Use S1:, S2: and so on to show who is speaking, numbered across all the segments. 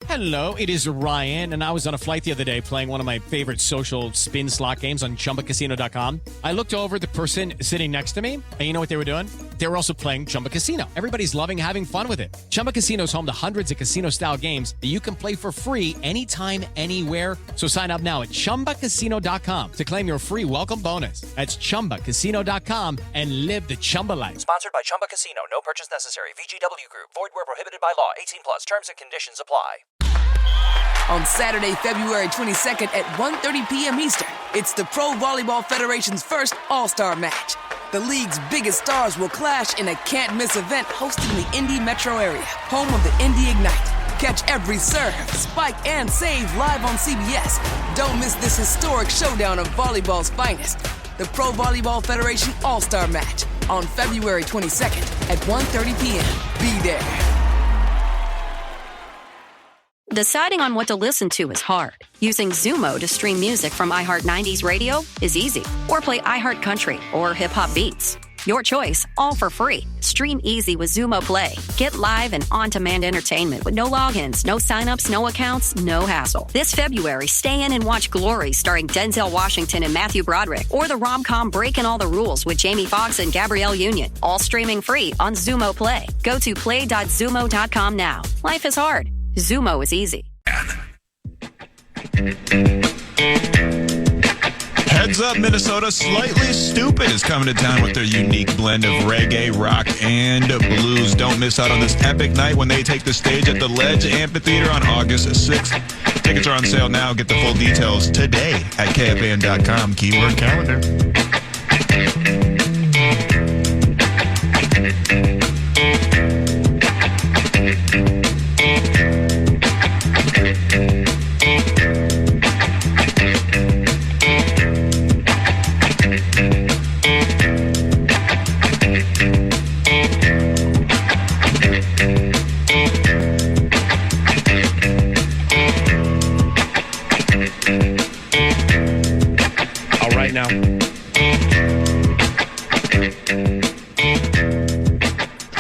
S1: Hello, it is Ryan, and I was on a flight the other day playing one of my favorite social spin slot games on ChumbaCasino.com. I looked over at the person sitting next to me, and you know what they were doing? They were also playing Chumba Casino. Everybody's loving having fun with it. Chumba Casino is home to hundreds of casino-style games that you can play for free anytime, anywhere. So sign up now at ChumbaCasino.com to claim your free welcome bonus. That's ChumbaCasino.com and live the Chumba life.
S2: Sponsored by Chumba Casino. No purchase necessary. VGW Group. Void where prohibited by law. 18 plus. Terms and conditions apply.
S3: On Saturday, February 22nd at 1:30 p.m. Eastern, it's the Pro Volleyball Federation's first All-Star match. The league's biggest stars will clash in a can't-miss event hosted in the Indy metro area, home of the Indy Ignite. Catch every serve, spike, and save live on CBS. Don't miss this historic showdown of volleyball's finest. The Pro Volleyball Federation All-Star Match on February 22nd at 1:30 p.m. Be there.
S4: Deciding on what to listen to is hard. Using Zumo to stream music from iHeart 90s radio is easy. Or play iHeart Country or Hip Hop Beats. Your choice, all for free. Stream easy with Zumo Play. Get live and on-demand entertainment with no logins, no signups, no accounts, no hassle. This February, stay in and watch Glory starring Denzel Washington and Matthew Broderick, or the rom-com Breaking All the Rules with Jamie Foxx and Gabrielle Union. All streaming free on Zumo Play. Go to play.zumo.com now. Life is hard. Zumo is easy.
S5: Heads up, Minnesota. Slightly Stupid is coming to town with their unique blend of reggae, rock, and blues. Don't miss out on this epic night when they take the stage at the Ledge Amphitheater on August 6th. Tickets are on sale now. Get the full details today at KFAN.com. Keyword calendar.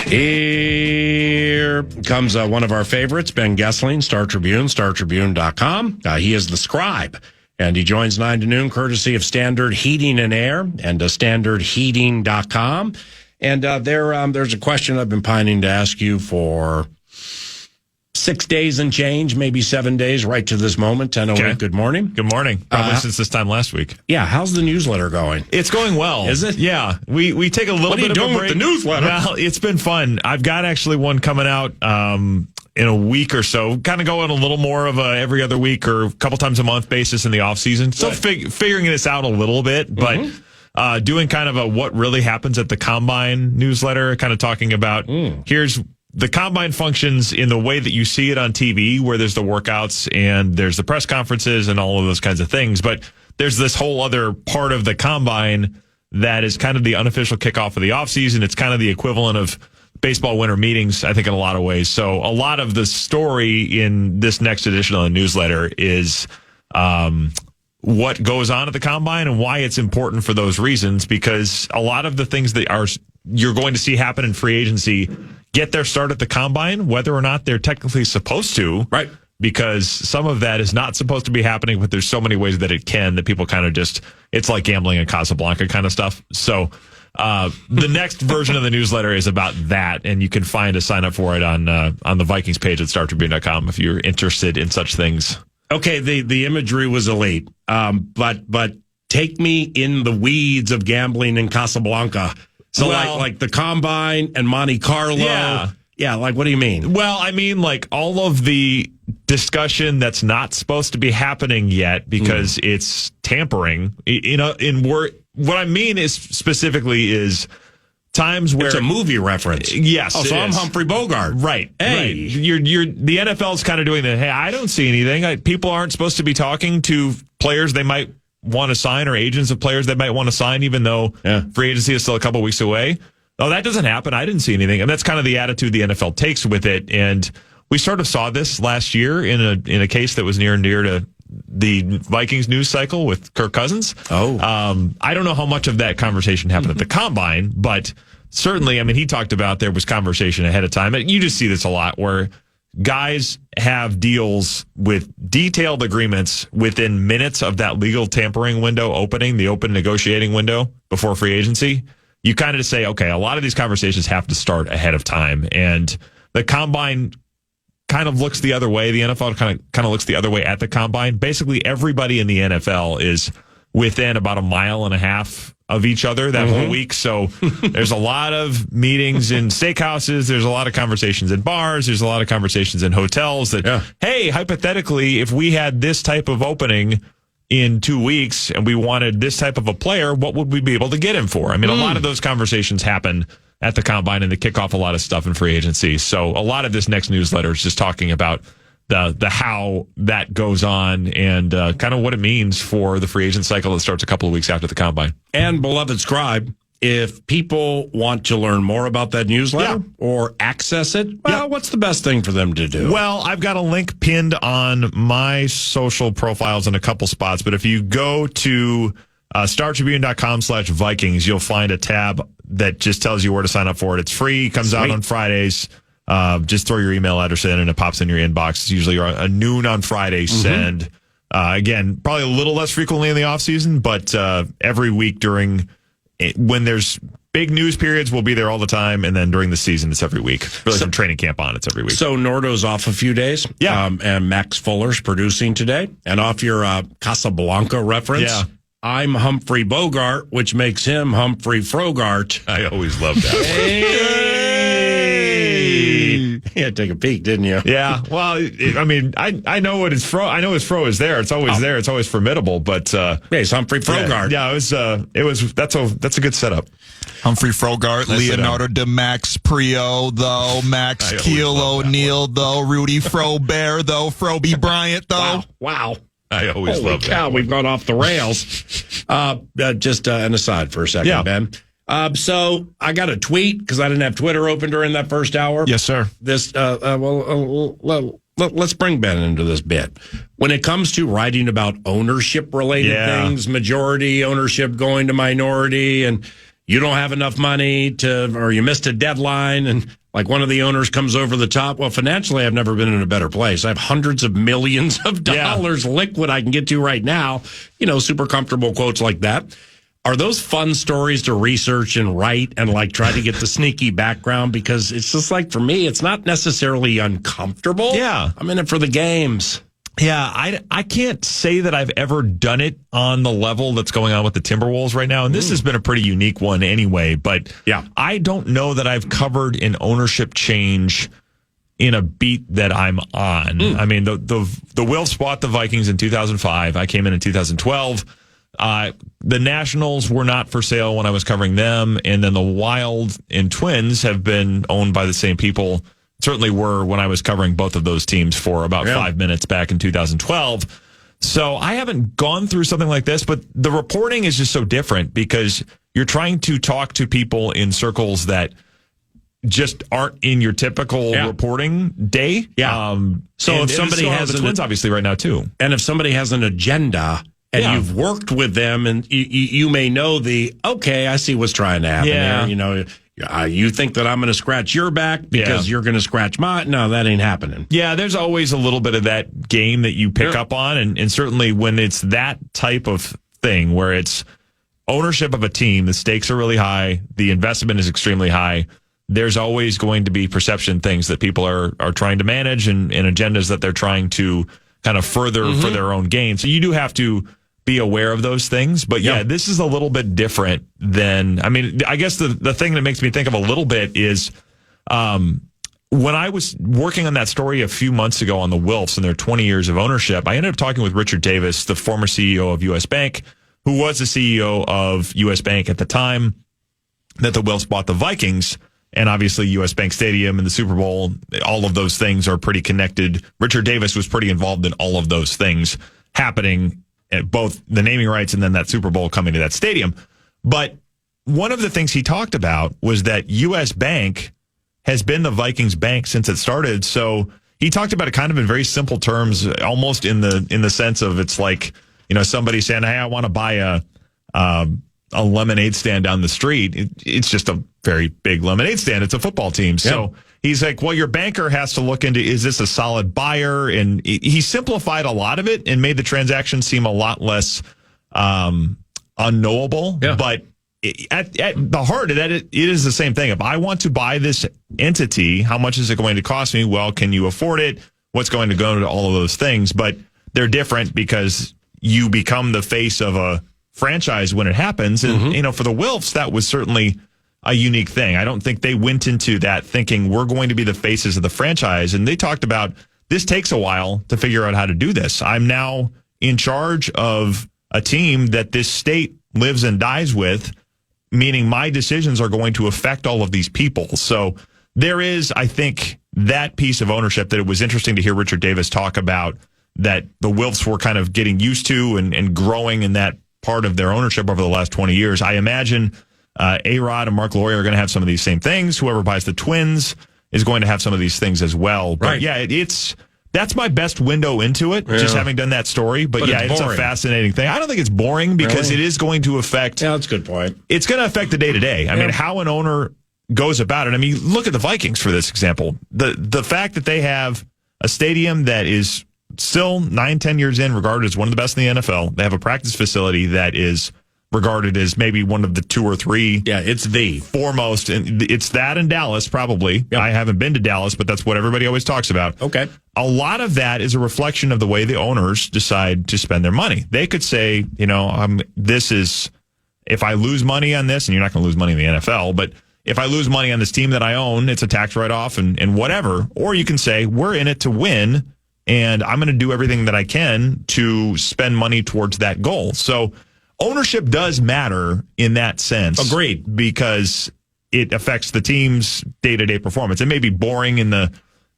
S6: Here comes one of our favorites, Ben Goessling, Star Tribune, StarTribune.com. He is the scribe, and he joins 9 to noon courtesy of Standard Heating and Air and StandardHeating.com. And there's a question I've been pining to ask you for 6 days and change, maybe 7 days, right to this moment. 10:08. Okay. Good morning.
S7: Good morning. Probably since this time last week.
S6: Yeah. How's the newsletter going?
S7: It's going well.
S6: Is it?
S7: Yeah. We take a little bit of a break.
S6: What are you doing with the newsletter?
S7: Well, it's been fun. I've got actually one coming out in a week or so, kind of going a little more of a every other week or a couple times a month basis in the off season. So figuring this out a little bit, but doing kind of a what really happens at the Combine newsletter, kind of talking about here's the Combine functions in the way that you see it on TV, where there's the workouts and there's the press conferences and all of those kinds of things. But there's this whole other part of the Combine that is kind of the unofficial kickoff of the offseason. It's kind of the equivalent of baseball winter meetings, I think, in a lot of ways. So a lot of the story in this next edition of the newsletter is what goes on at the Combine and why it's important for those reasons, because a lot of the things that you're going to see happen in free agency get their start at the Combine, whether or not they're technically supposed to. Right. Because some of that is not supposed to be happening, but there's so many ways that it can that people kind of just, it's like gambling in Casablanca kind of stuff. So the next version of the newsletter is about that, and you can find a sign up for it on the Vikings page at StarTribune.com if you're interested in such things.
S6: Okay, the imagery was elite, but take me in the weeds of gambling in Casablanca. So like the Combine and Monte Carlo. Yeah, like what do you mean?
S7: Well, I mean like all of the discussion that's not supposed to be happening yet because it's tampering. What I mean is specifically is times where
S6: it's a movie reference.
S7: Yes.
S6: Oh, so I'm Humphrey Bogart.
S7: Right.
S6: Hey,
S7: You're the NFL's kind of doing that. Hey, I don't see anything. People aren't supposed to be talking to players they might want to sign or agents of players they might want to sign, even though free agency is still a couple weeks away. Oh, that doesn't happen. I didn't see anything. And that's kind of the attitude the NFL takes with it. And we sort of saw this last year in a case that was near and dear to the Vikings news cycle with Kirk Cousins. I don't know how much of that conversation happened at the Combine, but certainly, I mean, he talked about there was conversation ahead of time. And you just see this a lot where guys have deals with detailed agreements within minutes of that legal tampering window opening, the open negotiating window before free agency. You kind of just say, okay, a lot of these conversations have to start ahead of time. And the combine kind of looks the other way. The NFL kind of looks the other way at the combine. Basically, everybody in the NFL is within about 1.5 miles of each other that whole week. So there's a lot of meetings in steakhouses. There's a lot of conversations in bars. There's a lot of conversations in hotels that, hey, hypothetically, if we had this type of opening in 2 weeks and we wanted this type of a player, what would we be able to get him for? I mean, a lot of those conversations happen at the combine and they kick off a lot of stuff in free agency. So a lot of this next newsletter is just talking about the how that goes on and kind of what it means for the free agent cycle that starts a couple of weeks after the combine.
S6: And beloved scribe, if people want to learn more about that newsletter or access it, what's the best thing for them to do?
S7: Well, I've got a link pinned on my social profiles in a couple spots, but if you go to StarTribune.com/Vikings, you'll find a tab that just tells you where to sign up for it. It's free, comes out on Fridays. Just throw your email address in and it pops in your inbox. It's usually a noon on Friday send. Again, probably a little less frequently in the off season, but every week when there's big news periods, we'll be there all the time. And then during the season, it's every week. Really from training camp on, it's every week.
S6: So Nordo's off a few days.
S7: Yeah.
S6: And Max Fuller's producing today. And off your Casablanca reference, I'm Humphrey Bogart, which makes him Humphrey Frogart.
S7: I always love that.
S6: Hey! You had to take a peek, didn't you?
S7: Yeah. Well, I mean, I know what his fro. I know his fro is there. It's always there. It's always formidable. But
S6: he's Humphrey Frogart.
S7: Yeah. It was. That's a good setup.
S5: Humphrey Frogart, Leonardo DeMax Prio, though, Max Keel O'Neal, though, Rudy Frobert, though, Froby Bryant, though.
S6: Wow.
S7: I always love that.
S6: We've gone off the rails. Just an aside for a second, Ben. So I got a tweet because I didn't have Twitter open during that first hour.
S5: Yes, sir.
S6: Let's bring Ben into this bit. When it comes to writing about ownership-related things, majority ownership going to minority, and you don't have enough money or you missed a deadline, and like one of the owners comes over the top. Well, financially, I've never been in a better place. I have hundreds of millions of dollars liquid I can get to right now. Super comfortable quotes like that. Are those fun stories to research and write and try to get the sneaky background? Because it's just for me, it's not necessarily uncomfortable.
S7: Yeah.
S6: I'm in it for the games.
S7: Yeah, I can't say that I've ever done it on the level that's going on with the Timberwolves right now. And this has been a pretty unique one anyway. But I don't know that I've covered an ownership change in a beat that I'm on. I mean, the Wilfs bought the Vikings in 2005. I came in 2012. The Nationals were not for sale when I was covering them. And then the Wild and Twins have been owned by the same people. Certainly were when I was covering both of those teams for about 5 minutes back in 2012. So I haven't gone through something like this, but the reporting is just so different because you're trying to talk to people in circles that just aren't in your typical reporting day.
S6: Yeah. So if somebody has
S7: the Twins obviously right now too.
S6: And if somebody has an agenda and you've worked with them and you may know I see what's trying to happen here. You think that I'm going to scratch your back because you're going to scratch mine? No, that ain't happening.
S7: Yeah, there's always a little bit of that game that you pick up on. And certainly when it's that type of thing where it's ownership of a team, the stakes are really high, the investment is extremely high, there's always going to be perception things that people are trying to manage and agendas that they're trying to kind of further for their own gain. So you do have to be aware of those things. But this is a little bit different than, I guess the thing that makes me think of a little bit is when I was working on that story a few months ago on the Wilfs and their 20 years of ownership, I ended up talking with Richard Davis, the former CEO of U.S. Bank, who was the CEO of U.S. Bank at the time that the Wilfs bought the Vikings. And obviously U.S. Bank Stadium and the Super Bowl, all of those things are pretty connected. Richard Davis was pretty involved in all of those things happening, at both the naming rights and then that Super Bowl coming to that stadium. But one of the things he talked about was that U.S. Bank has been the Vikings bank since it started. So he talked about it kind of in very simple terms, almost in the sense of it's like, somebody saying, hey, I want to buy a lemonade stand down the street. It's just a very big lemonade stand. It's a football team. So he's like, well, your banker has to look into, is this a solid buyer? And he simplified a lot of it and made the transaction seem a lot less unknowable. Yeah. But at the heart of that, it is the same thing. If I want to buy this entity, how much is it going to cost me? Well, can you afford it? What's going to go to all of those things? But they're different because you become the face of a franchise when it happens. And, for the Wilfs, that was certainly a unique thing. I don't think they went into that thinking we're going to be the faces of the franchise. And they talked about this takes a while to figure out how to do this. I'm now in charge of a team that this state lives and dies with, meaning my decisions are going to affect all of these people. So there is, I think, that piece of ownership that it was interesting to hear Richard Davis talk about, that the Wilfs were kind of getting used to and growing in that part of their ownership over the last 20 years. I imagine A-Rod and Mark Laurie are going to have some of these same things. Whoever buys the Twins is going to have some of these things as well. But that's my best window into it, just having done that story. But it's a fascinating thing. I don't think it's boring because it is going to affect.
S6: Yeah, that's a good point.
S7: It's going to affect the day-to-day. I mean, how an owner goes about it. I mean, look at the Vikings for this example. The fact that they have a stadium that is still 9-10 years in regarded as one of the best in the NFL. They have a practice facility that is regarded as maybe one of the 2 or 3.
S6: Yeah, it's the
S7: foremost. And it's that in Dallas, probably. Yep. I haven't been to Dallas, but that's what everybody always talks about.
S6: Okay.
S7: A lot of that is a reflection of the way the owners decide to spend their money. They could say, this is, if I lose money on this, and you're not going to lose money in the NFL, but if I lose money on this team that I own, it's a tax write-off and whatever. Or you can say, we're in it to win, and I'm going to do everything that I can to spend money towards that goal. So ownership does matter in that sense.
S6: Agreed.
S7: Because it affects the team's day-to-day performance. It may be boring in the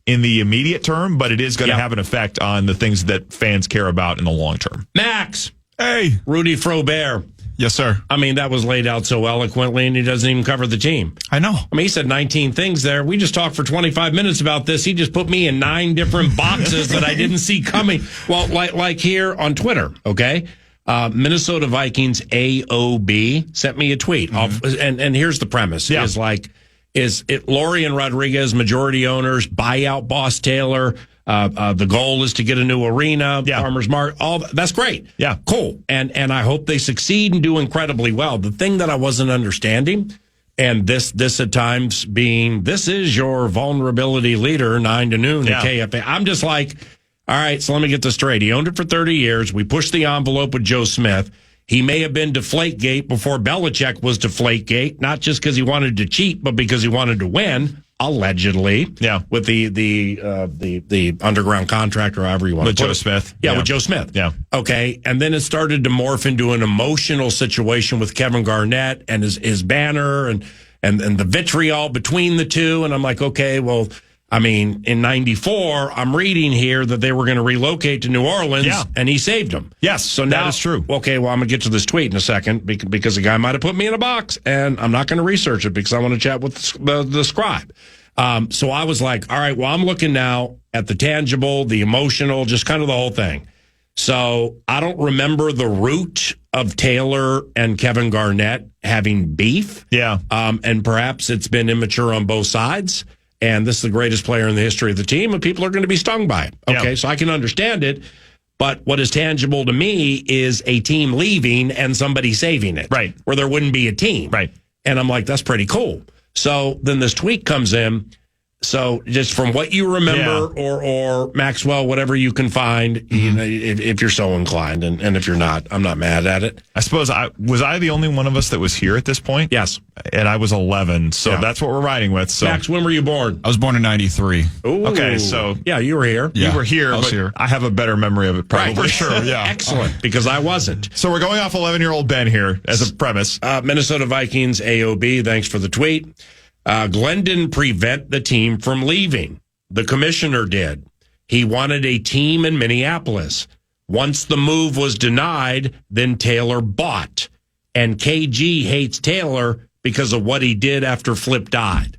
S7: immediate term, but it is going to have an effect on the things that fans care about in the long term.
S6: Max.
S5: Hey.
S6: Rudy Frobert.
S5: Yes, sir.
S6: I mean, that was laid out so eloquently, and he doesn't even cover the team.
S5: I know.
S6: I mean, he said 19 things there. We just talked for 25 minutes about this. He just put me in 9 different boxes that I didn't see coming. Well, like here on Twitter, okay? Minnesota Vikings AOB sent me a tweet. And here's the premise. Is it Laurie and Rodriguez, majority owners, buy out Boss Taylor? The goal is to get a new arena, Farmers Market, all that's great.
S7: Yeah.
S6: Cool. And I hope they succeed and do incredibly well. The thing that I wasn't understanding, and this at times being, this is your vulnerability leader, 9 to noon at KFAN. I'm just like, all right, so let me get this straight. He owned it for 30 years. We pushed the envelope with Joe Smith. He may have been Deflategate before Belichick was Deflategate, not just because he wanted to cheat, but because he wanted to win. Allegedly, with the underground contract or however you want to put it.
S7: Joe Smith.
S6: Yeah, with Joe Smith.
S7: Yeah.
S6: Okay, and then it started to morph into an emotional situation with Kevin Garnett and his banner and the vitriol between the two. And I'm like, okay, well, I mean, in 94, I'm reading here that they were going to relocate to New Orleans, and he saved them.
S7: Yes,
S6: so now,
S7: that is true.
S6: Okay, well, I'm going to get to this tweet in a second because the guy might have put me in a box, and I'm not going to research it because I want to chat with the scribe. So I was like, all right, well, I'm looking now at the tangible, the emotional, just kind of the whole thing. So I don't remember the root of Taylor and Kevin Garnett having beef.
S7: Yeah.
S6: And perhaps it's been immature on both sides. And this is the greatest player in the history of the team, and people are going to be stung by it. Okay, so I can understand it. But what is tangible to me is a team leaving and somebody saving it.
S7: Right.
S6: Where there wouldn't be a team.
S7: Right.
S6: And I'm like, that's pretty cool. So then this tweet comes in. So just from what you remember or Maxwell, whatever you can find, you know, if you're so inclined, and if you're not, I'm not mad at it.
S7: I suppose was I the only one of us that was here at this point?
S6: Yes.
S7: And I was 11, so that's what we're riding with. So
S6: Max, when were you born?
S5: I was born in 93.
S6: Ooh.
S7: Okay, so
S6: yeah, you were here.
S7: You were here, but
S5: here.
S7: I have a better memory of it probably.
S6: Right.
S7: For sure, yeah.
S6: Excellent, because I wasn't.
S7: So we're going off 11-year-old Ben here as a premise.
S6: Minnesota Vikings AOB, thanks for the tweet. Glenn didn't prevent the team from leaving. The commissioner did. He wanted a team in Minneapolis. Once the move was denied, then Taylor bought. And KG hates Taylor because of what he did after Flip died.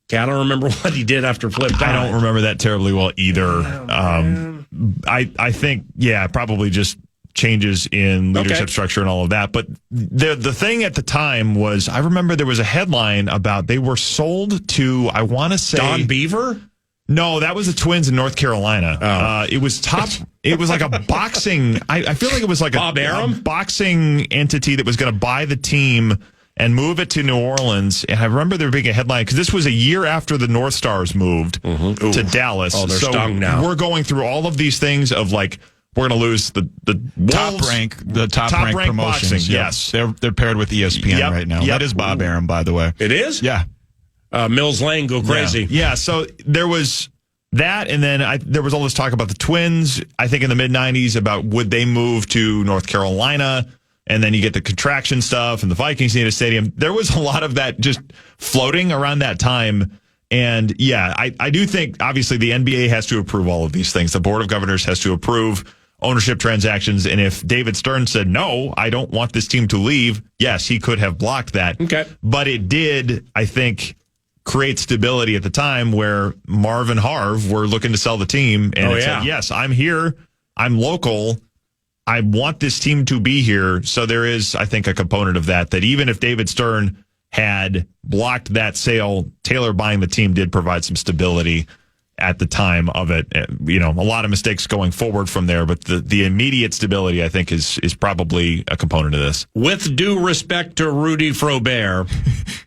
S6: Okay, I don't remember what he did after Flip died.
S7: I don't remember that terribly well either. I think, probably just changes in leadership structure and all of that. But the thing at the time was, I remember there was a headline about they were sold to, I want to say,
S6: Don Beaver?
S7: No, that was the Twins in North Carolina. It was like a boxing. I feel like it was like
S6: Bob Arum?
S7: a boxing entity that was going to buy the team and move it to New Orleans. And I remember there being a headline because this was a year after the North Stars moved to Dallas.
S6: Oh, they're
S7: so
S6: stung now.
S7: We're going through all of these things of like, we're going to lose the
S5: top
S7: Wolves,
S5: rank promotions.
S7: boxing.
S5: Yes, they're paired with ESPN right now. That is Bob Arum, by the way.
S6: It is?
S5: Yeah.
S6: Mills Lane go crazy.
S7: Yeah, so there was that, and then there was all this talk about the Twins, I think in the mid-'90s, about would they move to North Carolina, and then you get the contraction stuff, and the Vikings need a stadium. There was a lot of that just floating around that time, and yeah, I do think, obviously, the NBA has to approve all of these things. The Board of Governors has to approve ownership transactions, and if David Stern said, no, I don't want this team to leave, yes, he could have blocked that.
S6: Okay.
S7: But it did, I think, create stability at the time where Marv and Harv were looking to sell the team. And said, yes, I'm here. I'm local. I want this team to be here. So there is, I think, a component of that even if David Stern had blocked that sale, Taylor buying the team did provide some stability at the time of it. You know, a lot of mistakes going forward from there, but the immediate stability, I think, is probably a component of this.
S6: With due respect to Rudy Frobert,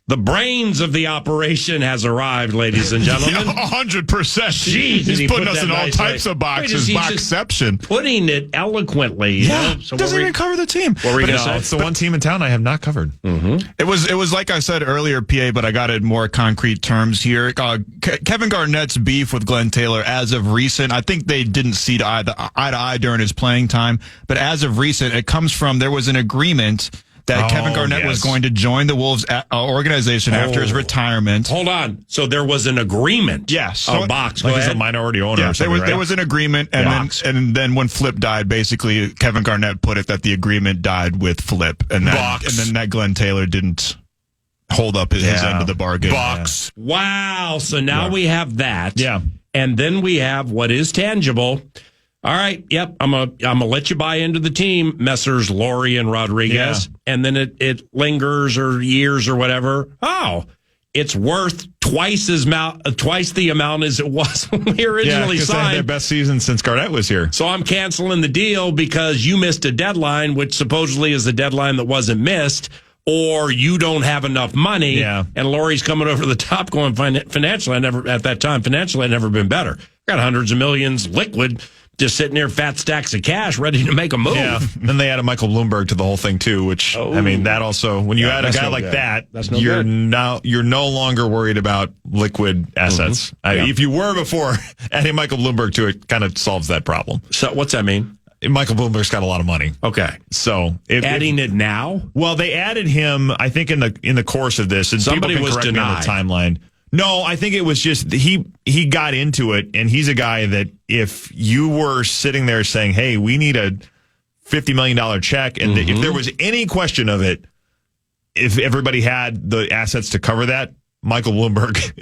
S6: the brains of the operation has arrived, ladies and gentlemen.
S5: 100%.
S6: Jeez,
S5: He's putting us in all types of boxes. Boxception.
S6: Putting it eloquently.
S5: Yeah,
S6: So
S5: doesn't even cover the team.
S6: What were you going to say?
S7: It's the one team in town I have not covered.
S6: Mm-hmm.
S5: It was like I said earlier, PA, but I got it in more concrete terms here. Kevin Garnett's beef with Glenn Taylor as of recent, I think they didn't see eye to eye during his playing time, but as of recent, it comes from there was an agreement that Kevin Garnett was going to join the Wolves organization after his retirement.
S6: Hold on. So there was an agreement.
S5: Yes.
S6: So Box.
S7: Like he's a minority owner or something,
S5: there was an agreement, and then when Flip died, basically Kevin Garnett put it that the agreement died with Flip, and then that Glenn Taylor didn't hold up his end of the bargain.
S6: Box. Yeah. Wow. So now we have that.
S7: Yeah.
S6: And then we have what is tangible. All right, yep, I'm gonna let you buy into the team, Messrs. Laurie and Rodriguez, and then it lingers or years or whatever. Oh, it's worth twice the amount as it was when we originally
S7: signed. They had their best season since Garnett was here.
S6: So I'm canceling the deal because you missed a deadline, which supposedly is the deadline that wasn't missed, or you don't have enough money.
S7: Yeah.
S6: And Laurie's coming over the top going, financially, I'd never been better. Got hundreds of millions liquid, just sitting there, fat stacks of cash, ready to make a move.
S7: Yeah. Then they added Michael Bloomberg to the whole thing too, which I mean, that also, when you add a guy like that, you're no longer worried about liquid assets. If you were before, adding Michael Bloomberg to it kind of solves that problem.
S6: So what's that mean?
S7: Michael Bloomberg's got a lot of money.
S6: Okay.
S7: So
S6: adding it now?
S7: Well, they added him, I think, in the course of this, and
S6: somebody
S7: people
S6: was
S7: can correct me on
S6: denied.
S7: the timeline. No, I think it was just he got into it, and he's a guy that if you were sitting there saying, hey, we need a $50 million check, and if there was any question of it, if everybody had the assets to cover that, Michael Bloomberg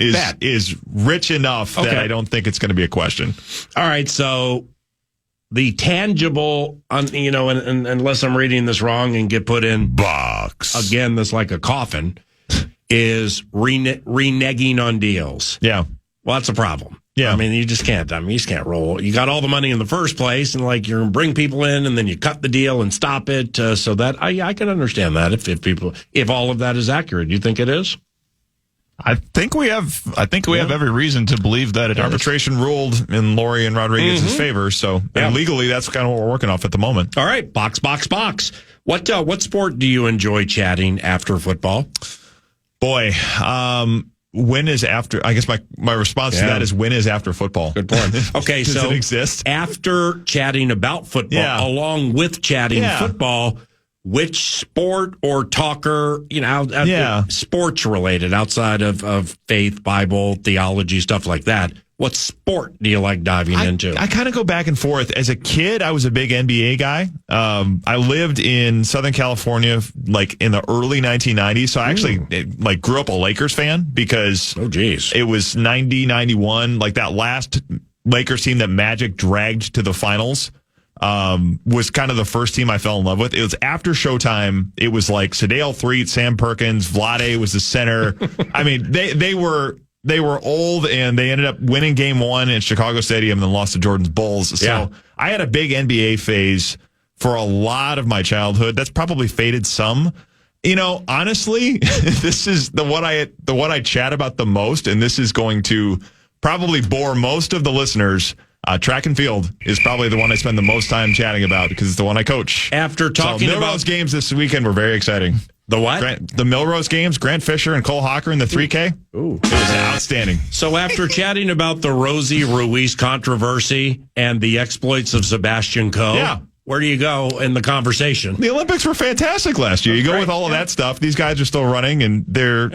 S7: is rich enough that I don't think it's going to be a question.
S6: All right, so the tangible, unless I'm reading this wrong and get put in
S5: box
S6: again, that's like a coffin, is reneging on deals.
S7: Yeah.
S6: Well, that's a problem.
S7: Yeah.
S6: I mean, you just can't roll. You got all the money in the first place, and like you're going to bring people in, and then you cut the deal and stop it. So that I can understand that if all of that is accurate. You think it is?
S5: I think we have every reason to believe that
S7: arbitration ruled in Laurie and Rodriguez's favor. So and legally, that's kind of what we're working off at the moment.
S6: All right, box. What sport do you enjoy chatting after football?
S7: Boy, when is after? I guess my response to that is when is after football.
S6: Good point. Okay,
S7: Does
S6: so
S7: it exist?
S6: After chatting about football, along with chatting football, which sport or talker, sports related outside of faith, Bible, theology, stuff like that, what sport do you like diving into?
S7: I kind of go back and forth. As a kid, I was a big NBA guy. I lived in Southern California, like in the early 1990s. So I actually grew up a Lakers fan because it was 90, 91, like that last Lakers team that Magic dragged to the finals. was kind of the first team I fell in love with. It was after Showtime. It was like Sedale Threet, Sam Perkins, Vlade was the center. I mean, they were old, and they ended up winning game 1 at Chicago Stadium and then lost to Jordan's Bulls. So I had a big NBA phase for a lot of my childhood. That's probably faded some. You know, honestly, this is the one I chat about the most, and this is going to probably bore most of the listeners. Track and field is probably the one I spend the most time chatting about because it's the one I coach.
S6: After talking about
S7: Milrose games this weekend were very exciting.
S6: The what?
S7: The Milrose games, Grant Fisher and Cole Hawker in the 3K.
S6: Ooh.
S7: It was outstanding.
S6: So after chatting about the Rosie Ruiz controversy and the exploits of Sebastian Coe, where do you go in the conversation?
S7: The Olympics were fantastic last year. You go with all of that stuff. These guys are still running, and they're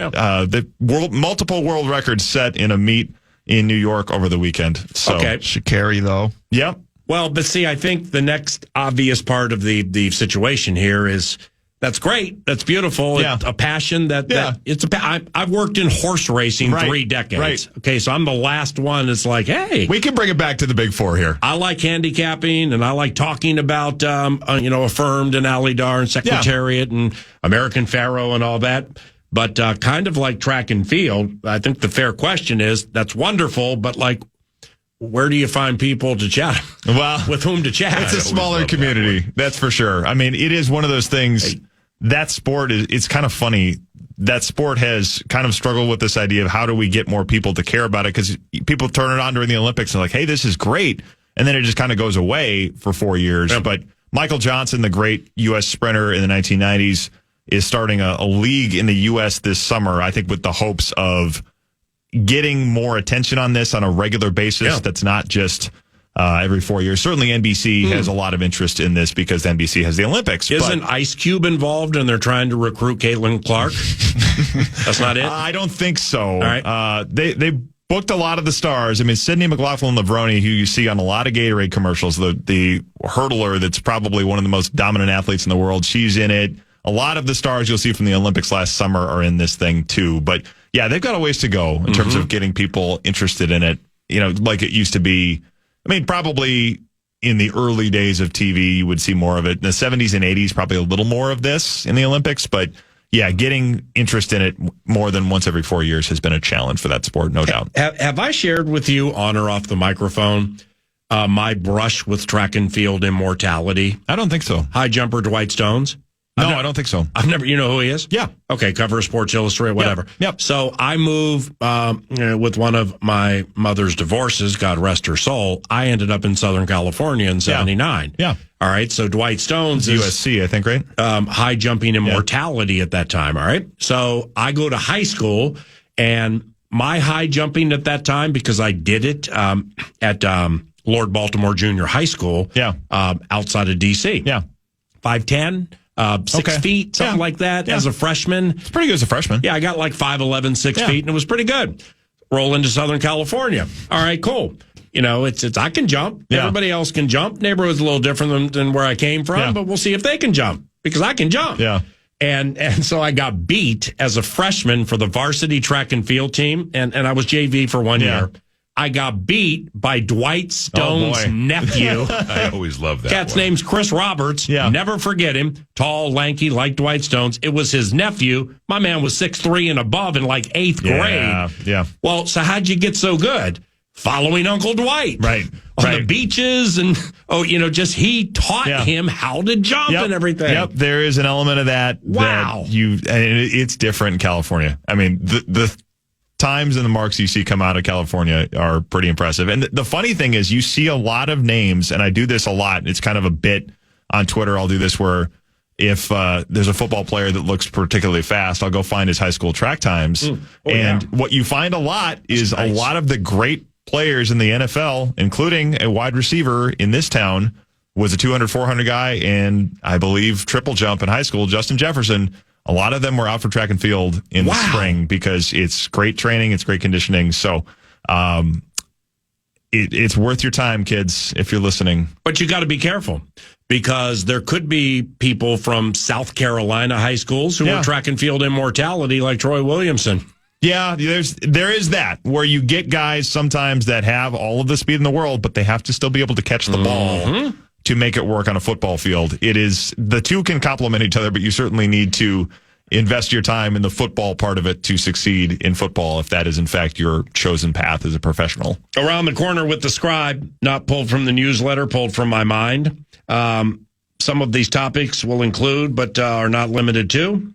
S7: multiple world records set in a meet in New York over the weekend. So
S5: Sha'Carri, though.
S7: Yep.
S6: Well, but see, I think the next obvious part of the situation here is that's great. That's beautiful.
S7: Yeah.
S6: It's a passion I've worked in horse racing 3 decades.
S7: Right.
S6: Okay, so I'm the last one that's like, hey.
S7: We can bring it back to the big four here.
S6: I like handicapping, and I like talking about, Affirmed and Alydar and Secretariat and American Pharaoh and all that. But kind of like track and field, I think the fair question is, that's wonderful, but like, where do you find people to chat?
S7: Well,
S6: with whom to chat?
S7: It's a smaller community, that's for sure. I mean, it is one of those things. That sport it's kind of funny. That sport has kind of struggled with this idea of how do we get more people to care about it, because people turn it on during the Olympics and like, hey, this is great. And then it just kind of goes away for 4 years. Yeah. But Michael Johnson, the great U.S. sprinter in the 1990s, is starting a league in the U.S. this summer, I think with the hopes of getting more attention on this on a regular basis. Yeah. That's not just every 4 years. Certainly NBC has a lot of interest in this because NBC has the Olympics.
S6: Isn't Ice Cube involved and they're trying to recruit Caitlin Clark? That's not it?
S7: I don't think so.
S6: All right.
S7: They booked a lot of the stars. I mean, Sydney McLaughlin-Lavroni, who you see on a lot of Gatorade commercials, the hurdler that's probably one of the most dominant athletes in the world, she's in it. A lot of the stars you'll see from the Olympics last summer are in this thing too. But yeah, they've got a ways to go in terms of getting people interested in it. You know, like it used to be. I mean, probably in the early days of TV, you would see more of it. In the 70s and 80s, probably a little more of this in the Olympics. But yeah, getting interest in it more than once every 4 years has been a challenge for that sport, no doubt.
S6: Have I shared with you on or off the microphone my brush with track and field immortality?
S7: I don't think so.
S6: High jumper Dwight Stones?
S7: No, I don't think so.
S6: I've never, you know who he is?
S7: Yeah.
S6: Okay, cover of Sports Illustrated, whatever.
S7: Yep.
S6: So I moved with one of my mother's divorces, God rest her soul. I ended up in Southern California in 79.
S7: Yeah.
S6: All right, so Dwight Stones is
S7: USC, I think, right?
S6: High jumping immortality at that time, all right? So I go to high school, and my high jumping at that time, because I did it at Lord Baltimore Junior High School outside of D.C.
S7: Yeah.
S6: 5'10", 6 feet, something like that, as a freshman.
S7: It's pretty good as a freshman.
S6: Yeah, I got like 5'11", 6 feet, and it was pretty good. Roll into Southern California. All right, cool. You know, it's I can jump. Yeah. Everybody else can jump. Neighborhood's a little different than where I came from, but we'll see if they can jump, because I can jump.
S7: Yeah.
S6: And so I got beat as a freshman for the varsity track and field team, and I was JV for 1 year. I got beat by Dwight Stone's nephew.
S5: I always love that.
S6: Cat's name's Chris Roberts.
S7: Yeah.
S6: Never forget him. Tall, lanky, like Dwight Stone's. It was his nephew. My man was 6'3" and above in like 8th grade.
S7: Yeah.
S6: Well, so how'd you get so good? Following Uncle Dwight.
S7: Right.
S6: On the beaches and, just he taught him how to jump and everything.
S7: Yep. There is an element of that.
S6: Wow.
S7: And it's different in California. I mean, the times and the marks you see come out of California are pretty impressive. And the funny thing is you see a lot of names, and I do this a lot. It's kind of a bit on Twitter. I'll do this where if there's a football player that looks particularly fast, I'll go find his high school track times. What you find a lot is a lot of the great players in the NFL, including a wide receiver in this town, was a 200, 400 guy, and I believe triple jump in high school, Justin Jefferson. A lot of them were out for track and field in the spring because it's great training, it's great conditioning. So it's worth your time, kids, if you're listening.
S6: But you got to be careful, because there could be people from South Carolina high schools who are track and field immortality, like Troy Williamson.
S7: Yeah, there is that, where you get guys sometimes that have all of the speed in the world, but they have to still be able to catch the ball to make it work on a football field. The two can complement each other, but you certainly need to invest your time in the football part of it to succeed in football, if that is in fact your chosen path as a professional.
S6: Around the corner with the scribe, not pulled from the newsletter, pulled from my mind. Some of these topics will include, but are not limited to: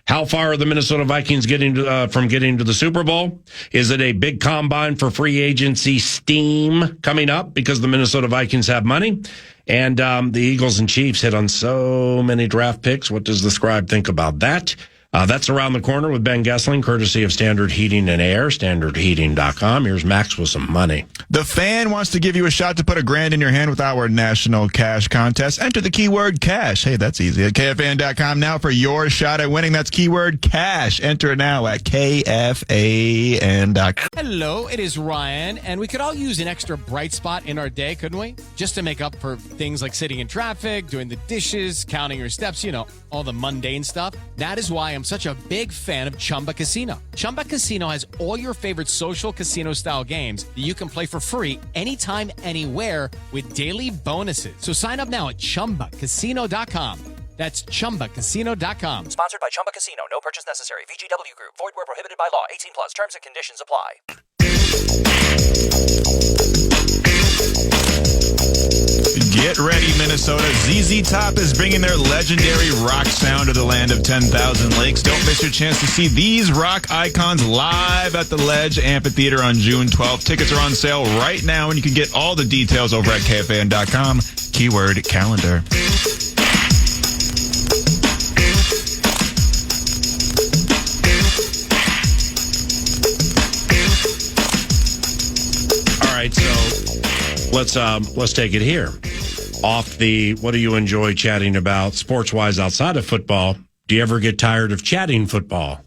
S6: how far are the Minnesota Vikings from getting to the Super Bowl? Is it a big combine for free agency steam coming up because the Minnesota Vikings have money? And the Eagles and Chiefs hit on so many draft picks. What does the scribe think about that? That's Around the Corner with Ben Goessling, courtesy of Standard Heating and Air, standardheating.com. Here's Max with some money.
S5: The Fan wants to give you a shot to put $1,000 in your hand with our national cash contest. Enter the keyword cash. Hey, that's easy. At KFAN.com now for your shot at winning. That's keyword cash. Enter it now at KFAN.com.
S1: Hello, it is Ryan, and we could all use an extra bright spot in our day, couldn't we? Just to make up for things like sitting in traffic, doing the dishes, counting your steps, all the mundane stuff. That is why I'm such a big fan of Chumba Casino. Chumba Casino has all your favorite social casino-style games that you can play for free anytime, anywhere with daily bonuses. So sign up now at ChumbaCasino.com. That's ChumbaCasino.com.
S2: Sponsored by Chumba Casino. No purchase necessary. VGW Group. Void where prohibited by law. 18 plus. Terms and conditions apply.
S5: Get ready, Minnesota. ZZ Top is bringing their legendary rock sound to the land of 10,000 lakes. Don't miss your chance to see these rock icons live at the Ledge Amphitheater on June 12th. Tickets are on sale right now, and you can get all the details over at KFAN.com. Keyword calendar.
S6: All right, so let's take it here. Off the what do you enjoy chatting about sports-wise outside of football? Do you ever get tired of chatting football?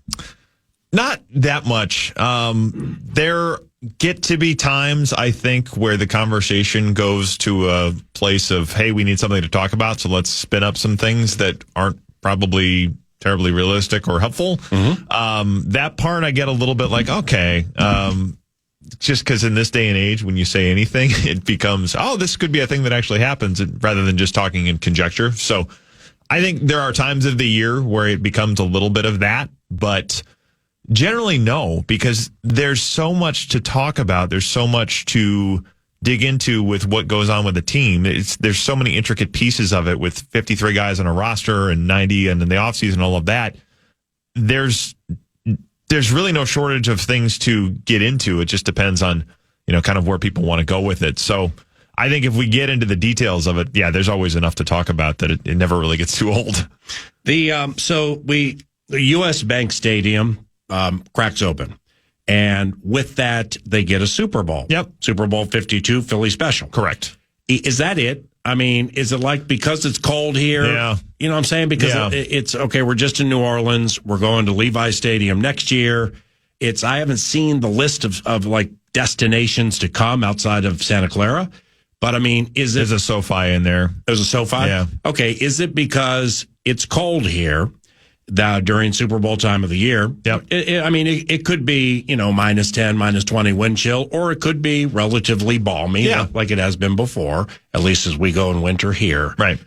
S7: Not that much. There get to be times, I think, where the conversation goes to a place of, hey, we need something to talk about, so let's spin up some things that aren't probably terribly realistic or helpful. Mm-hmm. That part I get a little bit like, okay, just because in this day and age, when you say anything, it becomes, oh, this could be a thing that actually happens rather than just talking in conjecture. So I think there are times of the year where it becomes a little bit of that, but generally no, because there's so much to talk about. There's so much to dig into with what goes on with the team. There's so many intricate pieces of it with 53 guys on a roster and 90 and in the offseason, all of that. There's really no shortage of things to get into. It just depends on, kind of where people want to go with it. So I think if we get into the details of it, yeah, there's always enough to talk about that it never really gets too old.
S6: The U.S. Bank Stadium cracks open, and with that they get a Super Bowl.
S7: Yep,
S6: Super Bowl 52 Philly special.
S7: Correct.
S6: Is that it? I mean, is it like because it's cold here?
S7: Yeah.
S6: You know what I'm saying? Because it's okay. We're just in New Orleans. We're going to Levi Stadium next year. I haven't seen the list of like destinations to come outside of Santa Clara. But I mean,
S7: there's a SoFi in there.
S6: There's a SoFi?
S7: Yeah.
S6: Okay. Is it because it's cold here during Super Bowl time of the year?
S7: Yep.
S6: It could be, minus 10, minus 20 wind chill, or it could be relatively balmy, like it has been before, at least as we go in winter here.
S7: Right.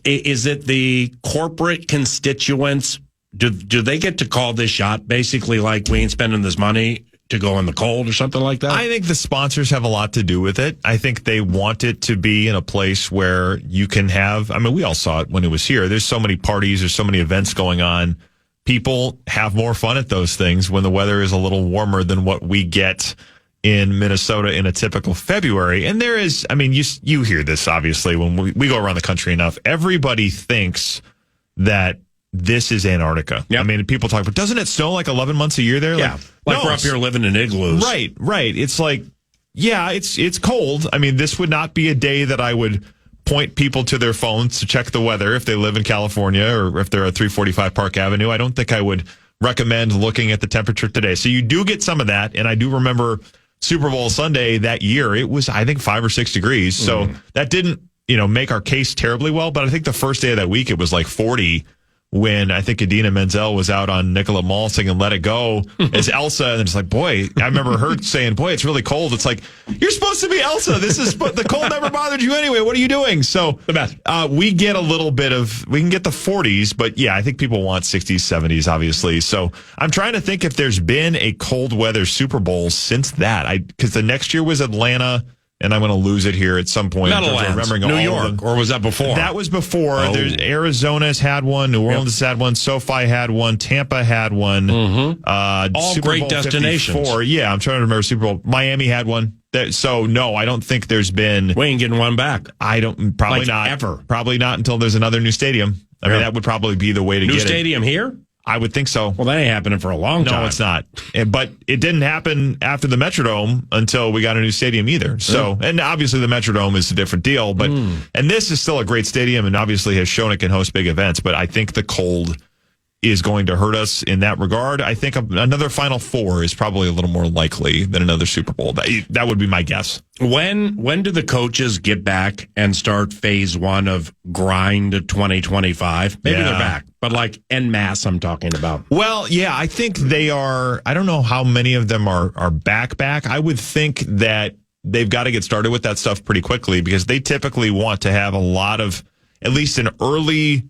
S6: Is it the corporate constituents? Do they get to call this shot? Basically, like, we ain't spending this money to go in the cold or something like that?
S7: I think the sponsors have a lot to do with it. I think they want it to be in a place where you can have, we all saw it when it was here. There's so many parties, there's so many events going on. People have more fun at those things when the weather is a little warmer than what we get in Minnesota in a typical February. And there is, you hear this obviously when we go around the country enough. Everybody thinks that this is Antarctica.
S6: Yep.
S7: People talk, but doesn't it snow like 11 months a year there?
S6: Yeah. Like we're up here living in igloos.
S7: Right. It's like, yeah, it's cold. This would not be a day that I would point people to their phones to check the weather if they live in California or if they're at 345 Park Avenue. I don't think I would recommend looking at the temperature today. So you do get some of that. And I do remember Super Bowl Sunday that year, it was, I think, 5 or 6 degrees. So that didn't, make our case terribly well. But I think the first day of that week, it was like 40 when I think Idina Menzel was out on Nicola Mall singing Let It Go as Elsa. And it's like, boy, I remember her saying, boy, it's really cold. It's like, you're supposed to be Elsa. The cold never bothered you anyway. What are you doing? So
S6: The best.
S7: We get a little bit we can get the 40s, but yeah, I think people want 60s, 70s, obviously. So I'm trying to think if there's been a cold weather Super Bowl since that. Because the next year was Atlanta. And I'm going to lose it here at some point.
S6: Remembering New York, or was that before?
S7: That was before.
S6: Oh.
S7: Arizona's had one. New Orleans had one. SoFi had one. Tampa had one.
S6: All
S7: Super
S6: great
S7: Bowl
S6: destinations.
S7: 54. Yeah, I'm trying to remember Super Bowl. Miami had one. So, no, I don't think there's been...
S6: We ain't getting one back.
S7: Probably not.
S6: Ever.
S7: Probably not until there's another new stadium. I mean, that would probably be the way to
S6: New
S7: get it.
S6: New stadium here?
S7: I would think so.
S6: Well, that ain't happening for a long time.
S7: No, it's not. But it didn't happen after the Metrodome until we got a new stadium either. So, and obviously the Metrodome is a different deal. But and this is still a great stadium and obviously has shown it can host big events. But I think the cold is going to hurt us in that regard. I think another Final Four is probably a little more likely than another Super Bowl. That would be my guess.
S6: When do the coaches get back and start phase one of grind 2025? Maybe they're back, but like en masse I'm talking about.
S7: Well, yeah, I think they are. I don't know how many of them are back. I would think that they've got to get started with that stuff pretty quickly because they typically want to have a lot of, at least an early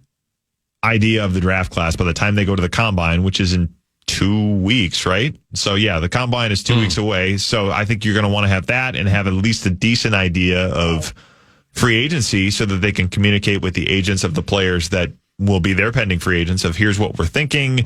S7: idea of the draft class by the time they go to the combine, which is in 2 weeks, right? So yeah, the combine is 2 weeks away. So I think you're going to want to have that and have at least a decent idea of free agency so that they can communicate with the agents of the players that will be their pending free agents of here's what we're thinking.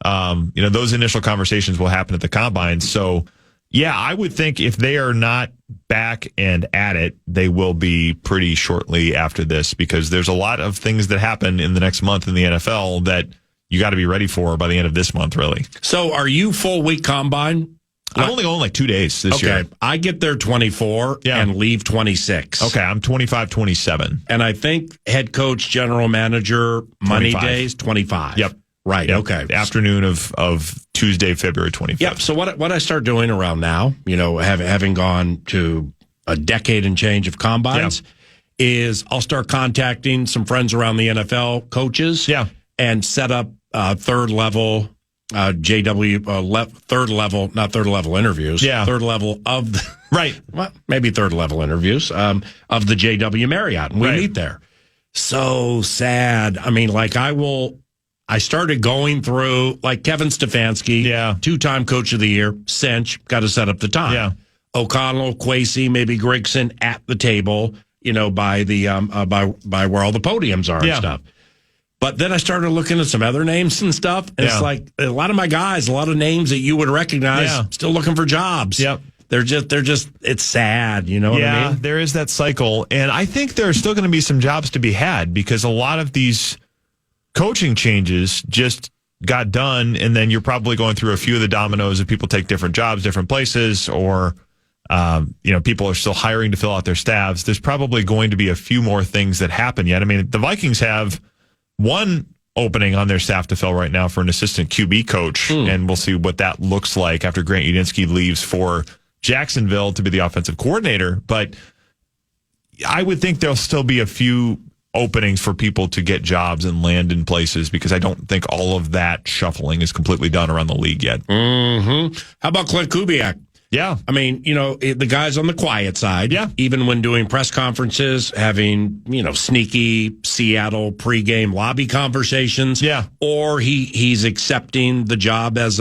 S7: Those initial conversations will happen at the combine. So yeah, I would think if they are not back and at it, they will be pretty shortly after this because there's a lot of things that happen in the next month in the NFL that you got to be ready for by the end of this month, really.
S6: So are you full week combine?
S7: I'm only going like 2 days this year.
S6: I get there 24 and leave 26.
S7: Okay, I'm 25, 27.
S6: And I think head coach, general manager, money
S7: 25.
S6: days, 25.
S7: Yep.
S6: Right,
S7: Yep.
S6: okay.
S7: The afternoon of Tuesday, February 25th.
S6: Yep. So what I start doing around now, having gone to a decade and change of combines, is I'll start contacting some friends around the NFL coaches and set up third level third level interviews.
S7: Yeah.
S6: Third level of the, maybe third level interviews of the JW Marriott. And we meet there. So sad. I mean, I started going through like Kevin Stefanski, 2-time coach of the year, cinch, got to set up the time.
S7: Yeah.
S6: O'Connell, Kwesi, maybe Gregson at the table, by the by where all the podiums are and stuff. But then I started looking at some other names and stuff, and it's like a lot of my guys, a lot of names that you would recognize, still looking for jobs.
S7: Yep.
S6: They're just it's sad, you know what I mean?
S7: There is that cycle, and I think there's still going to be some jobs to be had because a lot of these coaching changes just got done, and then you're probably going through a few of the dominoes of people take different jobs, different places, or people are still hiring to fill out their staffs. There's probably going to be a few more things that happen yet. I mean, the Vikings have one opening on their staff to fill right now for an assistant QB coach, and we'll see what that looks like after Grant Udinski leaves for Jacksonville to be the offensive coordinator. But I would think there'll still be a few openings for people to get jobs and land in places because I don't think all of that shuffling is completely done around the league yet.
S6: Mm-hmm. How about Clint Kubiak?
S7: Yeah.
S6: I mean, the guy's on the quiet side. Yeah. Even when doing press conferences, having, sneaky Seattle pregame lobby conversations. Yeah. Or he's accepting the job as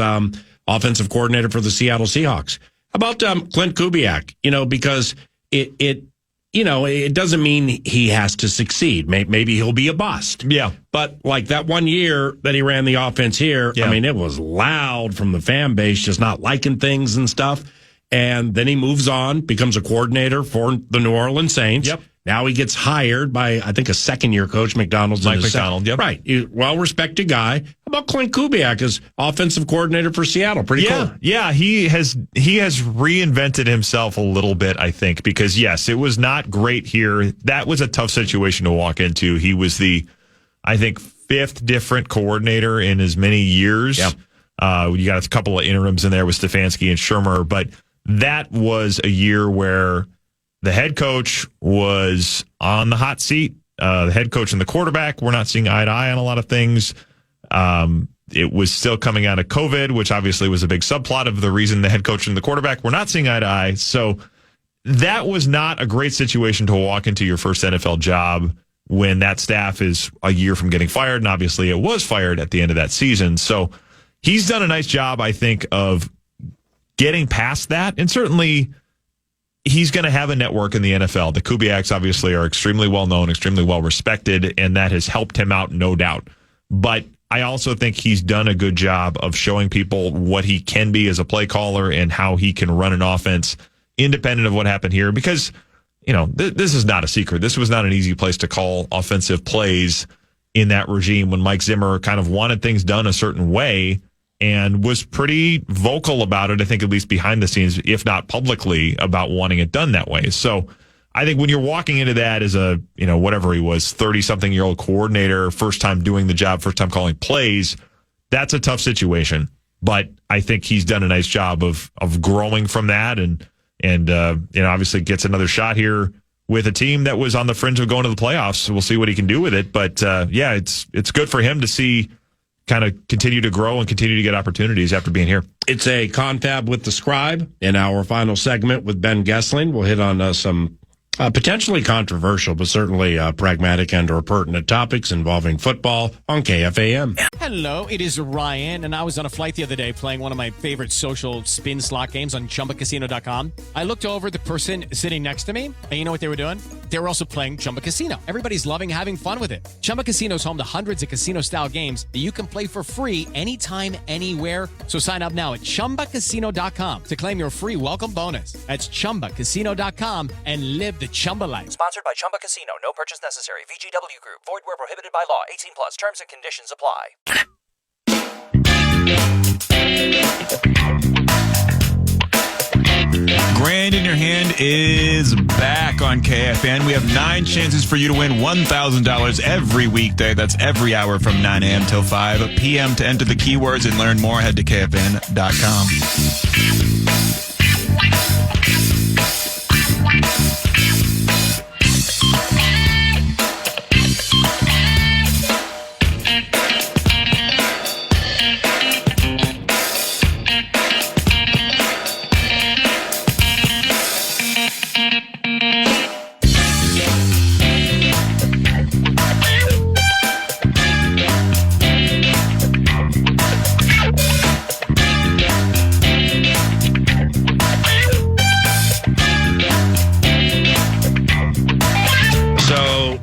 S6: offensive coordinator for the Seattle Seahawks. How about Clint Kubiak? Because it doesn't mean he has to succeed. Maybe he'll be a bust. Yeah. But like that 1 year that he ran the offense here, I mean, it was loud from the fan base, just not liking things and stuff. And then he moves on, becomes a coordinator for the New Orleans Saints. Yep. Now he gets hired by, I think, a second-year coach, Mike Macdonald. Yep. Right. Well-respected guy. How about Clint Kubiak as offensive coordinator for Seattle? Pretty cool. Yeah, he has reinvented himself a little bit, I think, because, yes, it was not great here. That was a tough situation to walk into. He was the, I think, 5th different coordinator in as many years. Yep. You got a couple of interims in there with Stefanski and Shermer, but that was a year where the head coach was on the hot seat. The head coach and the quarterback were not seeing eye to eye on a lot of things.
S7: It was still coming out of COVID, which obviously was a big subplot of the reason the head coach and the quarterback were not seeing eye to eye. So that was not a great situation to walk into your first NFL job when that staff is a year from getting fired. And obviously it was fired at the end of that season. So he's done a nice job, I think, of getting past that. And certainly he's going to have a network in the NFL. The Kubiaks obviously are extremely well known, extremely well respected, and that has helped him out, no doubt. But I also think he's done a good job of showing people what he can be as a play caller and how he can run an offense independent of what happened here. Because, this is not a secret. This was not an easy place to call offensive plays in that regime when Mike Zimmer kind of wanted things done a certain way and was pretty vocal about it, I think, at least behind the scenes, if not publicly, about wanting it done that way. So I think when you're walking into that as a, whatever he was, 30-something-year-old coordinator, first time doing the job, first time calling plays, that's a tough situation. But I think he's done a nice job of growing from that and obviously gets another shot here with a team that was on the fringe of going to the playoffs. So we'll see what he can do with it. But, it's good for him to see kind of continue to grow and continue to get opportunities after being here.
S6: It's a confab with the Scribe. In our final segment with Ben Goessling, we'll hit on some potentially controversial, but certainly pragmatic and or pertinent topics involving football on KFAN.
S1: Hello, it is Ryan, and I was on a flight the other day playing one of my favorite social spin slot games on ChumbaCasino.com. I looked over at the person sitting next to me, and you know what they were doing? They were also playing Chumba Casino. Everybody's loving having fun with it. Chumba Casino is home to hundreds of casino-style games that you can play for free anytime, anywhere. So sign up now at ChumbaCasino.com to claim your free welcome bonus. That's ChumbaCasino.com and live the Chumba life.
S2: Sponsored by Chumba Casino. No purchase necessary. VGW Group. Void where prohibited by law. 18 plus. Terms and conditions apply.
S5: Grand in Your Hand is back on KFN. We have 9 chances for you to win $1,000 every weekday. That's every hour from 9 a.m. till 5 p.m. To enter the keywords and learn more, head to KFN.com.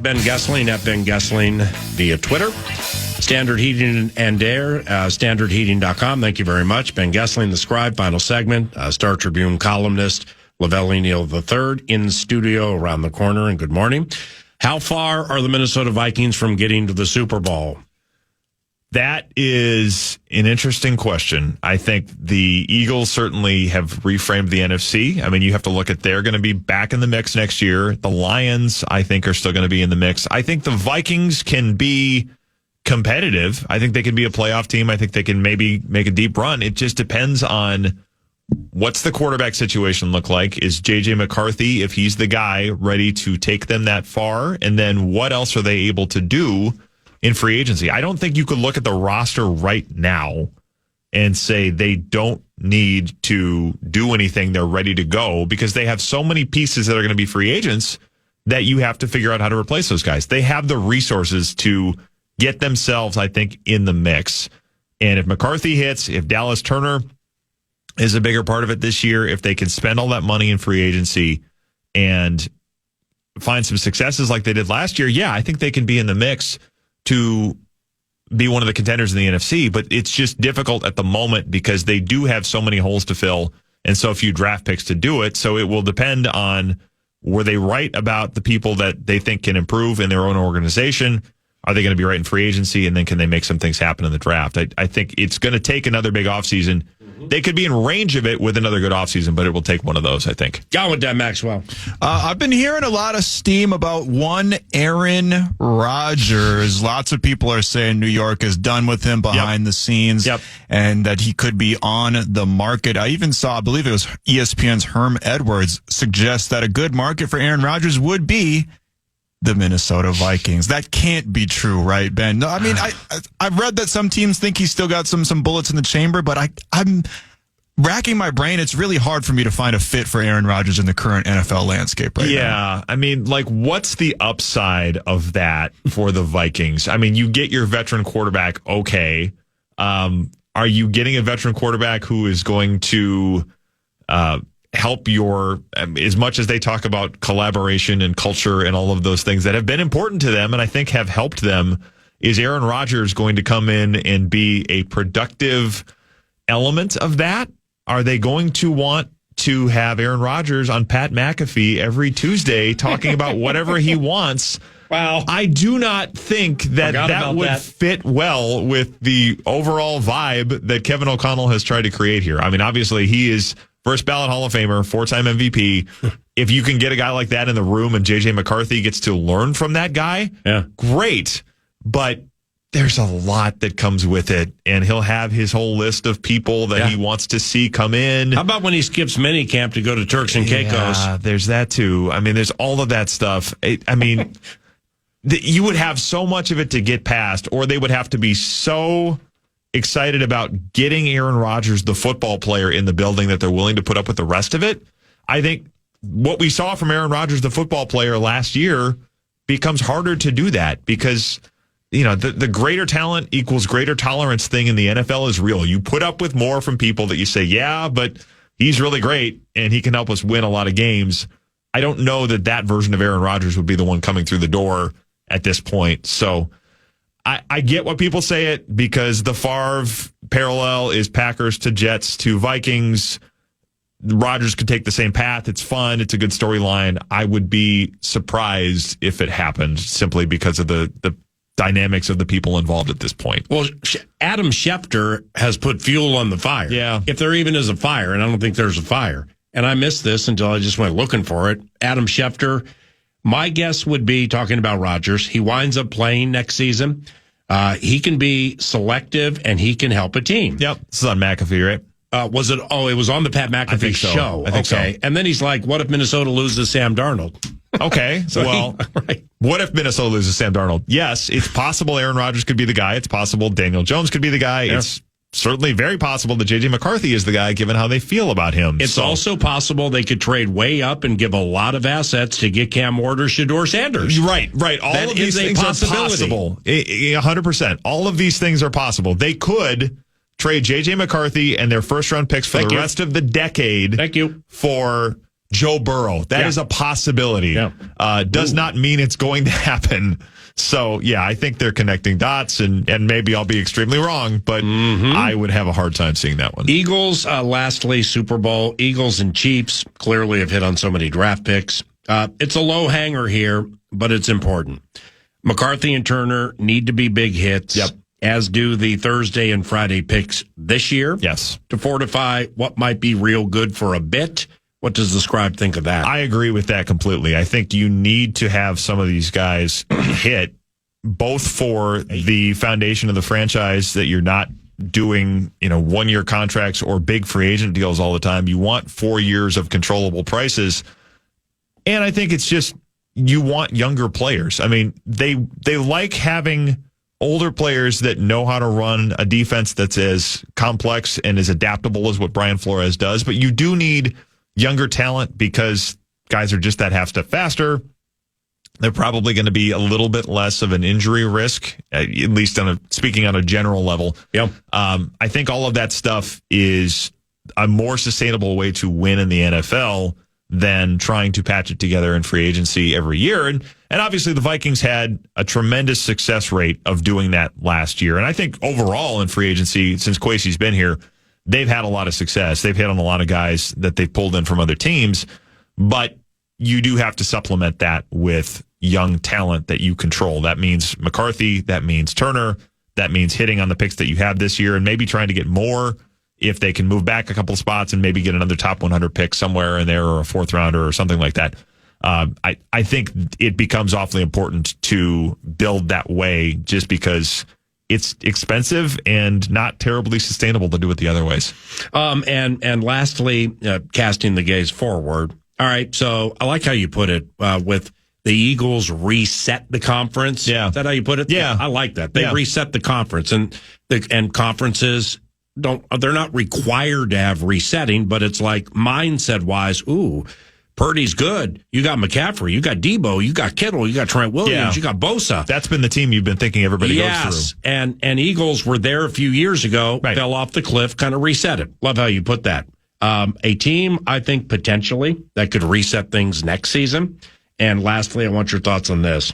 S6: Ben Goessling at Ben Goessling via Twitter. Standard Heating and Air, standardheating.com. Thank you very much. Ben Goessling, the Scribe, final segment. Star Tribune columnist Lavelli Neal III in studio around the corner, and good morning. How far are the Minnesota Vikings from getting to the Super Bowl?
S7: That is an interesting question. I think the Eagles certainly have reframed the NFC. I mean, you have to look at they're going to be back in the mix next year. The Lions, I think, are still going to be in the mix. I think the Vikings can be competitive. I think they can be a playoff team. I think they can maybe make a deep run. It just depends on what's the quarterback situation look like. Is J.J. McCarthy, if he's the guy, ready to take them that far? And then what else are they able to do in free agency? I don't think you could look at the roster right now and say they don't need to do anything. They're ready to go because they have so many pieces that are going to be free agents that you have to figure out how to replace those guys. They have the resources to get themselves, I think, in the mix. And if McCarthy hits, if Dallas Turner is a bigger part of it this year, if they can spend all that money in free agency and find some successes like they did last year, yeah, I think they can be in the mix to be one of the contenders in the NFC, but it's just difficult at the moment because they do have so many holes to fill and so few draft picks to do it. So it will depend on, were they right about the people that they think can improve in their own organization? Are they going to be right in free agency? And then can they make some things happen in the draft? I think it's going to take another big offseason. They could be in range of it with another good offseason, but it will take one of those, I think.
S6: Gone with that, Maxwell.
S5: I've been hearing a lot of steam about one Aaron Rodgers. Lots of people are saying New York is done with him behind the scenes and that he could be on the market. I even saw, I believe it was ESPN's Herm Edwards, suggest that a good market for Aaron Rodgers would be the Minnesota Vikings. That can't be true, right, Ben? No, I mean, I've read that some teams think he's still got some bullets in the chamber, but I'm racking my brain. It's really hard for me to find a fit for Aaron Rodgers in the current NFL landscape right now.
S7: Yeah, I mean, like, what's the upside of that for the Vikings? I mean, you get your veteran quarterback, okay. Are you getting a veteran quarterback who is going to help your, as much as they talk about collaboration and culture and all of those things that have been important to them and I think have helped them, is Aaron Rodgers going to come in and be a productive element of that? Are they going to want to have Aaron Rodgers on Pat McAfee every Tuesday talking about whatever he wants?
S6: Wow.
S7: I do not think that would fit well with the overall vibe that Kevin O'Connell has tried to create here. I mean, obviously, he is first ballot Hall of Famer, 4-time MVP. If you can get a guy like that in the room and J.J. McCarthy gets to learn from that guy, great. But there's a lot that comes with it, and he'll have his whole list of people that he wants to see come in.
S6: How about when he skips minicamp to go to Turks and Caicos?
S7: Yeah, there's that too. I mean, there's all of that stuff. You would have so much of it to get past, or they would have to be so excited about getting Aaron Rodgers, the football player, in the building that they're willing to put up with the rest of it. I think what we saw from Aaron Rodgers, the football player, last year becomes harder to do that because the greater talent equals greater tolerance thing in the NFL is real. You put up with more from people that you say, yeah, but he's really great and he can help us win a lot of games. I don't know that version of Aaron Rodgers would be the one coming through the door at this point. So I get what people say it because the Favre parallel is Packers to Jets to Vikings. Rodgers could take the same path. It's fun. It's a good storyline. I would be surprised if it happened simply because of the dynamics of the people involved at this point.
S6: Well, Adam Schefter has put fuel on the fire.
S7: Yeah.
S6: If there even is a fire, and I don't think there's a fire. And I missed this until I just went looking for it. Adam Schefter, my guess would be, talking about Rodgers, he winds up playing next season. He can be selective and he can help a team.
S7: Yep. This is on McAfee, right?
S6: Was it? Oh, it was on the Pat McAfee show.
S7: I think so.
S6: And then he's like, what if Minnesota loses Sam Darnold?
S7: Okay.
S6: So
S7: what if Minnesota loses Sam Darnold? Yes, it's possible Aaron Rodgers could be the guy. It's possible Daniel Jones could be the guy. Yeah. It's certainly very possible that J.J. McCarthy is the guy, given how they feel about him.
S6: It's also possible they could trade way up and give a lot of assets to get Cam Ward or Shedeur Sanders.
S7: Right. All
S6: that
S7: of these things are possible. 100%. All of these things are possible. They could trade J.J. McCarthy and their first-round picks for the rest of the decade for Joe Burrow. That is a possibility. Does not mean it's going to happen. So, I think they're connecting dots, and maybe I'll be extremely wrong, but I would have a hard time seeing that one.
S6: Eagles, lastly, Super Bowl. Eagles and Chiefs clearly have hit on so many draft picks. It's a low hanger here, but it's important. McCarthy and Turner need to be big hits.
S7: Yep.
S6: As do the Thursday and Friday picks this year.
S7: Yes.
S6: To fortify what might be real good for a bit. What does the scribe think of that?
S7: I agree with that completely. I think you need to have some of these guys hit, both for the foundation of the franchise, that you're not doing, 1-year contracts or big free agent deals all the time. You want 4 years of controllable prices. And I think it's just, you want younger players. I mean, they like having older players that know how to run a defense that's as complex and as adaptable as what Brian Flores does. But you do need younger talent because guys are just that half step faster. They're probably going to be a little bit less of an injury risk, at least speaking on a general level.
S6: Yeah.
S7: I think all of that stuff is a more sustainable way to win in the NFL than trying to patch it together in free agency every year. And obviously the Vikings had a tremendous success rate of doing that last year. And I think overall in free agency, since Kwesi's been here, they've had a lot of success. They've hit on a lot of guys that they've pulled in from other teams, but you do have to supplement that with young talent that you control. That means McCarthy, that means Turner, that means hitting on the picks that you have this year and maybe trying to get more if they can move back a couple of spots and maybe get another top 100 pick somewhere in there or a fourth rounder or something like that. I think it becomes awfully important to build that way just because it's expensive and not terribly sustainable to do it the other ways.
S6: And lastly, casting the gaze forward. All right, so I like how you put it with the Eagles reset the conference.
S7: Yeah.
S6: Is that how you put it?
S7: Yeah.
S6: I like that. They reset the conference, and conferences they're not required to have resetting, but it's like mindset wise, ooh, Purdy's good. You got McCaffrey, you got Debo, you got Kittle, you got Trent Williams, you got Bosa.
S7: That's been the team you've been thinking everybody goes through.
S6: And Eagles were there a few years ago, fell off the cliff, kind of reset it. Love how you put that. A team, I think, potentially that could reset things next season. And lastly, I want your thoughts on this.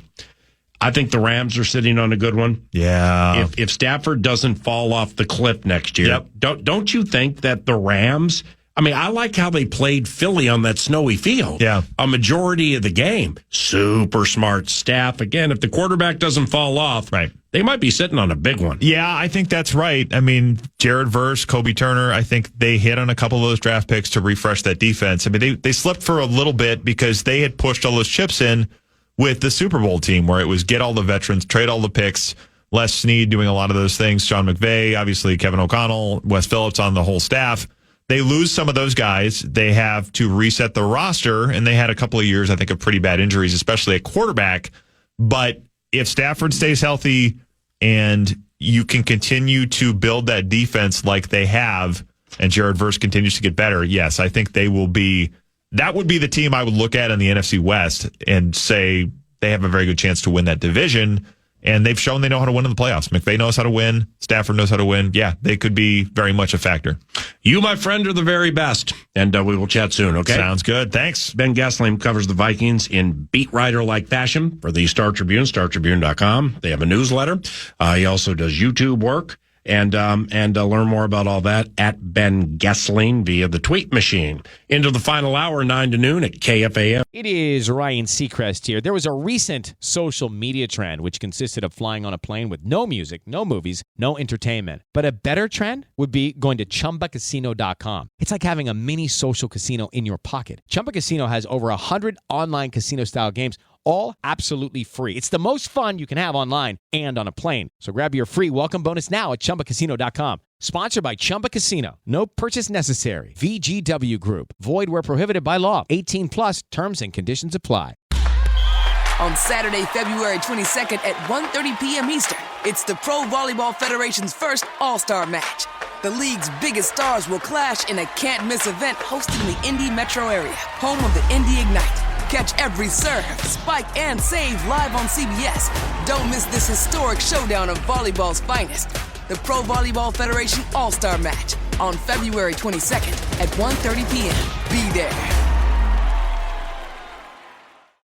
S6: I think the Rams are sitting on a good one.
S7: Yeah.
S6: If Stafford doesn't fall off the cliff next year, don't you think that the Rams? I mean, I like how they played Philly on that snowy field.
S7: Yeah.
S6: A majority of the game. Super smart staff. Again, if the quarterback doesn't fall off, they might be sitting on a big one.
S7: Yeah, I think that's right. I mean, Jared Verse, Kobe Turner, I think they hit on a couple of those draft picks to refresh that defense. I mean, they slipped for a little bit because they had pushed all those chips in with the Super Bowl team where it was get all the veterans, trade all the picks, Les Snead doing a lot of those things, Sean McVay, obviously Kevin O'Connell, Wes Phillips on the whole staff. They lose some of those guys. They have to reset the roster, and they had a couple of years, I think, of pretty bad injuries, especially at quarterback. But if Stafford stays healthy and you can continue to build that defense like they have, and Jared Verse continues to get better, yes, I think they will be. That would be the team I would look at in the NFC West and say they have a very good chance to win that division. And they've shown they know how to win in the playoffs. McVay knows how to win. Stafford knows how to win. Yeah, they could be very much a factor.
S6: You, my friend, are the very best. And we will chat soon, okay?
S7: Sounds good. Thanks.
S6: Ben Goessling covers the Vikings in beat writer-like fashion for the Star Tribune, StarTribune.com. They have a newsletter. He also does YouTube work. And learn more about all that at Ben Goessling via the tweet machine. Into the final hour, 9 to noon at KFAN.
S1: It is Ryan Seacrest here. There was a recent social media trend which consisted of flying on a plane with no music, no movies, no entertainment. But a better trend would be going to ChumbaCasino.com. It's like having a mini social casino in your pocket. Chumba Casino has over 100 online casino-style games, all absolutely free. It's the most fun you can have online and on a plane. So grab your free welcome bonus now at ChumbaCasino.com. Sponsored by Chumba Casino. No purchase necessary. VGW Group. Void where prohibited by law. 18 plus. Terms and conditions apply.
S3: On Saturday, February 22nd at 1:30 p.m. Eastern, it's the Pro Volleyball Federation's first All-Star match. The league's biggest stars will clash in a can't-miss event hosted in the Indy metro area, home of the Indy Ignite. Catch every serve, spike, and save live on CBS. Don't miss this historic showdown of volleyball's finest. The Pro Volleyball Federation All-Star Match on February 22nd at 1:30 p.m. Be there.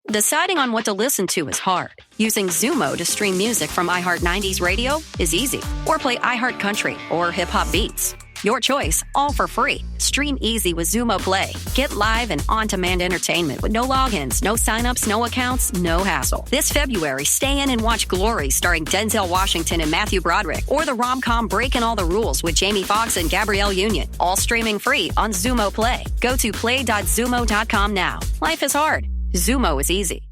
S4: Deciding on what to listen to is hard. Using Zumo to stream music from iHeart 90s Radio is easy. Or play iHeart Country or Hip Hop Beats. Your choice, all for free. Stream easy with Zumo Play. Get live and on-demand entertainment with no logins, no signups, no accounts, no hassle. This February, stay in and watch Glory starring Denzel Washington and Matthew Broderick, or the rom-com Breaking All the Rules with Jamie Foxx and Gabrielle Union. All streaming free on Zumo Play. Go to play.zumo.com now. Life is hard. Zumo is easy.